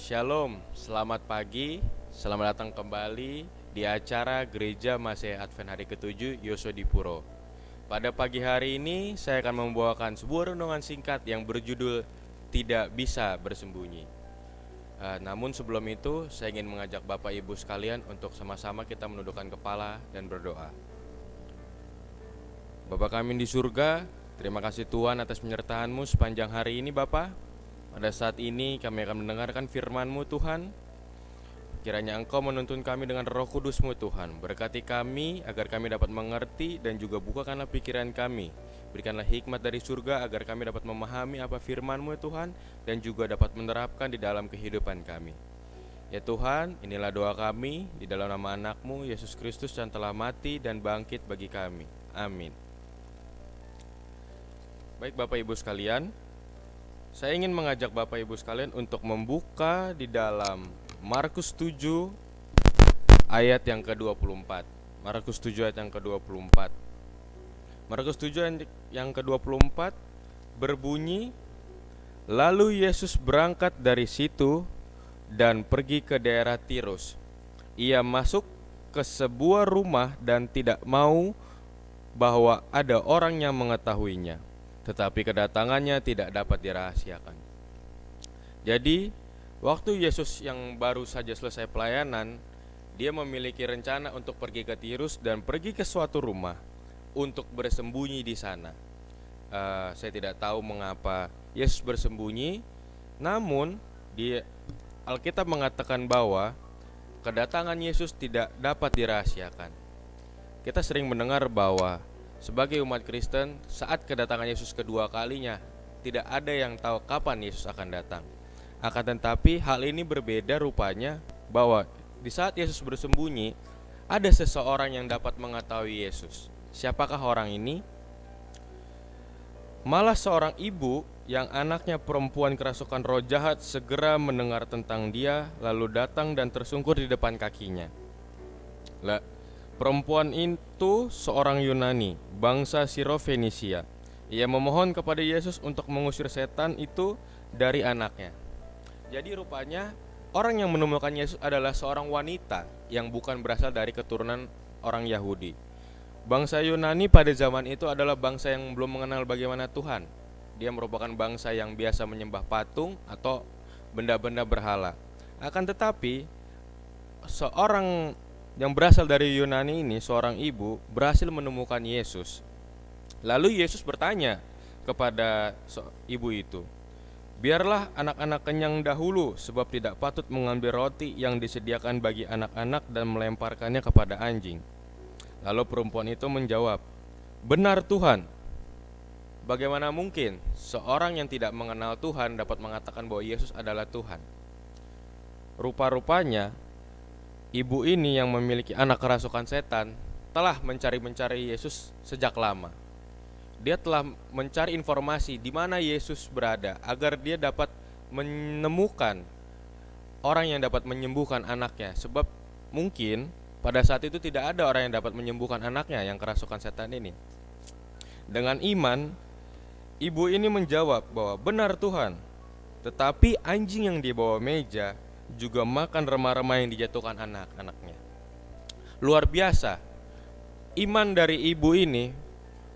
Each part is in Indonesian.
Shalom, selamat pagi, selamat datang kembali di acara Gereja Masih Advent hari ke-7 Yosodipuro. Pada pagi hari ini saya akan membawakan sebuah renungan singkat yang berjudul Tidak Bisa Bersembunyi. Namun sebelum itu saya ingin mengajak Bapak Ibu sekalian untuk sama-sama kita menundukkan kepala dan berdoa. Bapa kami di surga, terima kasih Tuhan atas penyertaan-Mu sepanjang hari ini Bapa. Pada saat ini kami akan mendengarkan firman-Mu Tuhan. Kiranya Engkau menuntun kami dengan Roh Kudus-Mu Tuhan. Berkati kami agar kami dapat mengerti dan juga bukakanlah pikiran kami. Berikanlah hikmat dari surga agar kami dapat memahami apa firman-Mu Tuhan dan juga dapat menerapkan di dalam kehidupan kami. Ya Tuhan, inilah doa kami di dalam nama anak-Mu Yesus Kristus yang telah mati dan bangkit bagi kami. Amin. Baik Bapak Ibu sekalian, saya ingin mengajak Bapak Ibu sekalian untuk membuka di dalam Markus 7 ayat yang ke-24. Markus 7 ayat yang ke-24. Markus 7 yang ke-24 berbunyi, "Lalu Yesus berangkat dari situ dan pergi ke daerah Tirus. Ia masuk ke sebuah rumah dan tidak mau bahwa ada orang yang mengetahuinya. Tetapi kedatangannya tidak dapat dirahasiakan." Jadi, waktu Yesus yang baru saja selesai pelayanan, dia memiliki rencana untuk pergi ke Tirus dan pergi ke suatu rumah untuk bersembunyi di sana. Saya tidak tahu mengapa Yesus bersembunyi, namun di Alkitab mengatakan bahwa kedatangan Yesus tidak dapat dirahasiakan. Kita sering mendengar bahwa sebagai umat Kristen, saat kedatangan Yesus kedua kalinya, tidak ada yang tahu kapan Yesus akan datang. Akan tetapi hal ini berbeda rupanya bahwa di saat Yesus bersembunyi, ada seseorang yang dapat mengetahui Yesus. Siapakah orang ini? Malah seorang ibu yang anaknya perempuan kerasukan roh jahat segera mendengar tentang dia, lalu datang dan tersungkur di depan kakinya. Perempuan itu seorang Yunani, bangsa Sirofenisia. Ia memohon kepada Yesus untuk mengusir setan itu dari anaknya. Jadi rupanya orang yang menemukan Yesus adalah seorang wanita yang bukan berasal dari keturunan orang Yahudi. Bangsa Yunani pada zaman itu adalah bangsa yang belum mengenal bagaimana Tuhan. Dia merupakan bangsa yang biasa menyembah patung atau benda-benda berhala. Akan tetapi seorang yang berasal dari Yunani ini, seorang ibu, berhasil menemukan Yesus. Lalu Yesus bertanya kepada ibu itu, "Biarlah anak-anak kenyang dahulu, sebab tidak patut mengambil roti yang disediakan bagi anak-anak dan melemparkannya kepada anjing." Lalu perempuan itu menjawab, "Benar Tuhan." Bagaimana mungkin seorang yang tidak mengenal Tuhan dapat mengatakan bahwa Yesus adalah Tuhan? Rupa-rupanya ibu ini yang memiliki anak kerasukan setan telah mencari Yesus sejak lama. Dia telah mencari informasi di mana Yesus berada agar dia dapat menemukan orang yang dapat menyembuhkan anaknya. Sebab mungkin pada saat itu tidak ada orang yang dapat menyembuhkan anaknya yang kerasukan setan ini. Dengan iman, ibu ini menjawab bahwa benar Tuhan, tetapi anjing yang dibawa meja juga makan remah-remah yang dijatuhkan anak-anaknya. Luar biasa, iman dari ibu ini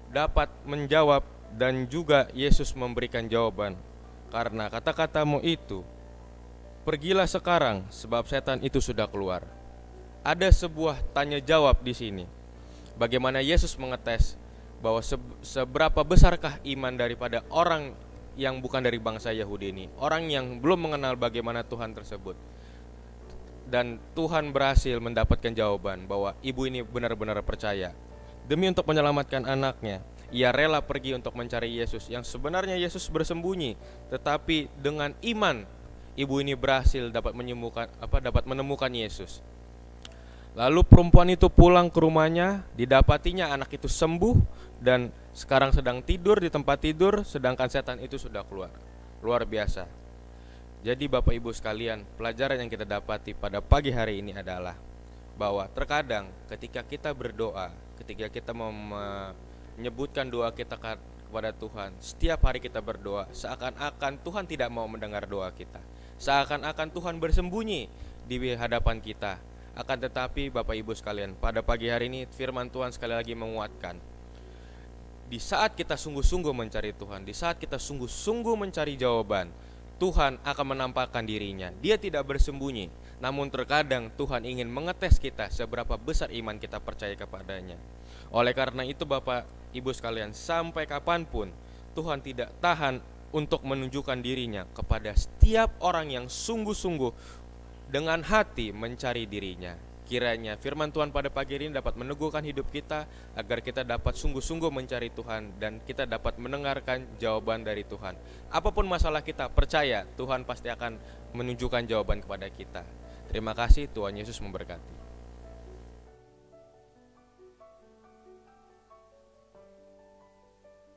dapat menjawab dan juga Yesus memberikan jawaban. Karena kata-katamu itu, "Pergilah sekarang sebab setan itu sudah keluar." Ada sebuah tanya jawab di sini. Bagaimana Yesus mengetes bahwa seberapa besarkah iman daripada orang yang bukan dari bangsa Yahudi ini, orang yang belum mengenal bagaimana Tuhan tersebut. Dan Tuhan berhasil mendapatkan jawaban bahwa ibu ini benar-benar percaya. Demi untuk menyelamatkan anaknya, ia rela pergi untuk mencari Yesus yang sebenarnya Yesus bersembunyi. Tetapi dengan iman, ibu ini berhasil dapat menemukan Yesus. Lalu perempuan itu pulang ke rumahnya, didapatinya anak itu sembuh dan sekarang sedang tidur di tempat tidur, sedangkan setan itu sudah keluar. Luar biasa. Jadi Bapak Ibu sekalian, pelajaran yang kita dapati pada pagi hari ini adalah bahwa terkadang ketika kita berdoa, ketika kita menyebutkan doa kita kepada Tuhan, setiap hari kita berdoa, seakan-akan Tuhan tidak mau mendengar doa kita, seakan-akan Tuhan bersembunyi di hadapan kita. Akan tetapi Bapak Ibu sekalian, pada pagi hari ini firman Tuhan sekali lagi menguatkan, di saat kita sungguh-sungguh mencari Tuhan, di saat kita sungguh-sungguh mencari jawaban, Tuhan akan menampakkan dirinya. Dia tidak bersembunyi, namun terkadang Tuhan ingin mengetes kita seberapa besar iman kita percaya kepadanya. Oleh karena itu Bapak Ibu sekalian, sampai kapanpun Tuhan tidak tahan untuk menunjukkan dirinya kepada setiap orang yang sungguh-sungguh dengan hati mencari dirinya. Kiranya firman Tuhan pada pagi ini dapat meneguhkan hidup kita, agar kita dapat sungguh-sungguh mencari Tuhan dan kita dapat mendengarkan jawaban dari Tuhan. Apapun masalah kita, percaya Tuhan pasti akan menunjukkan jawaban kepada kita. Terima kasih, Tuhan Yesus memberkati.